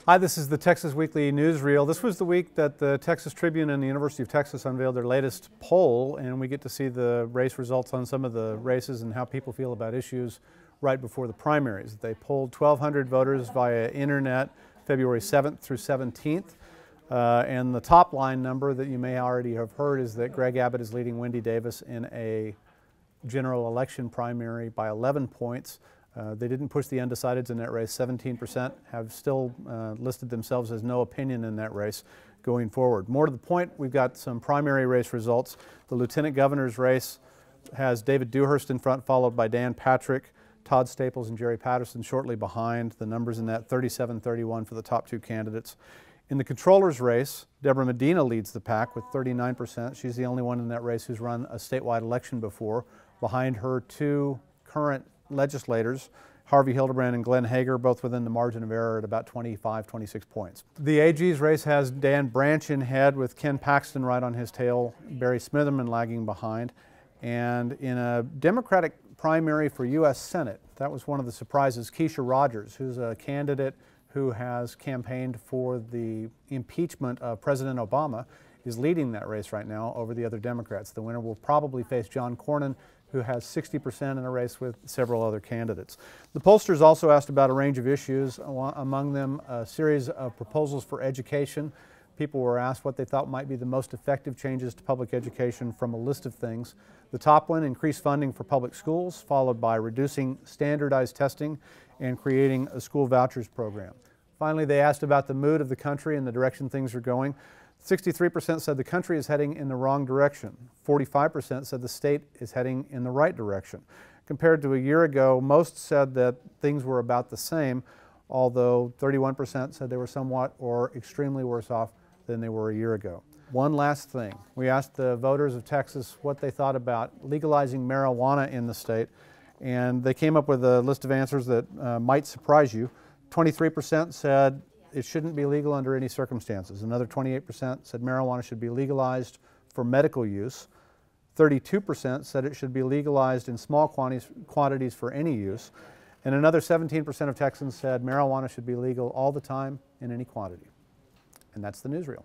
Hi, this is the Texas Weekly Newsreel. This was the week that the Texas Tribune and the University of Texas unveiled their latest poll, and we get to see the race results on some of the races and how people feel about issues right before the primaries. They polled 1,200 voters via internet February 7th through 17th. And the top line number that you may already have heard is that Greg Abbott is leading Wendy Davis in a general election primary by 11 points. They didn't push the undecideds in that race. 17% have still listed themselves as no opinion in that race going forward. More to the point, we've got some primary race results. The lieutenant governor's race has David Dewhurst in front, followed by Dan Patrick, Todd Staples, and Jerry Patterson shortly behind. The numbers in that 37-31 for the top two candidates. In the controller's race, Deborah Medina leads the pack with 39%. She's the only one in that race who's run a statewide election before. Behind her, two current legislators, Harvey Hildebrand and Glenn Hager, both within the margin of error at about 25, 26 points. The AG's race has Dan Branch in head with Ken Paxton right on his tail, Barry Smitherman lagging behind. And in a Democratic primary for U.S. Senate, that was one of the surprises, Keisha Rogers, who's a candidate who has campaigned for the impeachment of President Obama, is leading that race right now over the other Democrats. The winner will probably face John Cornyn, who has 60% in a race with several other candidates. The pollsters also asked about a range of issues, among them a series of proposals for education. People were asked what they thought might be the most effective changes to public education from a list of things. The top one, increased funding for public schools, followed by reducing standardized testing and creating a school vouchers program. Finally, they asked about the mood of the country and the direction things are going. 63% said the country is heading in the wrong direction. 45% said the state is heading in the right direction. Compared to a year ago, most said that things were about the same, although 31% said they were somewhat or extremely worse off than they were a year ago. One last thing. We asked the voters of Texas what they thought about legalizing marijuana in the state, and they came up with a list of answers that might surprise you. 23% said it shouldn't be legal under any circumstances. Another 28% said marijuana should be legalized for medical use. 32% said it should be legalized in small quantities for any use. And another 17% of Texans said marijuana should be legal all the time in any quantity. And that's the newsreel.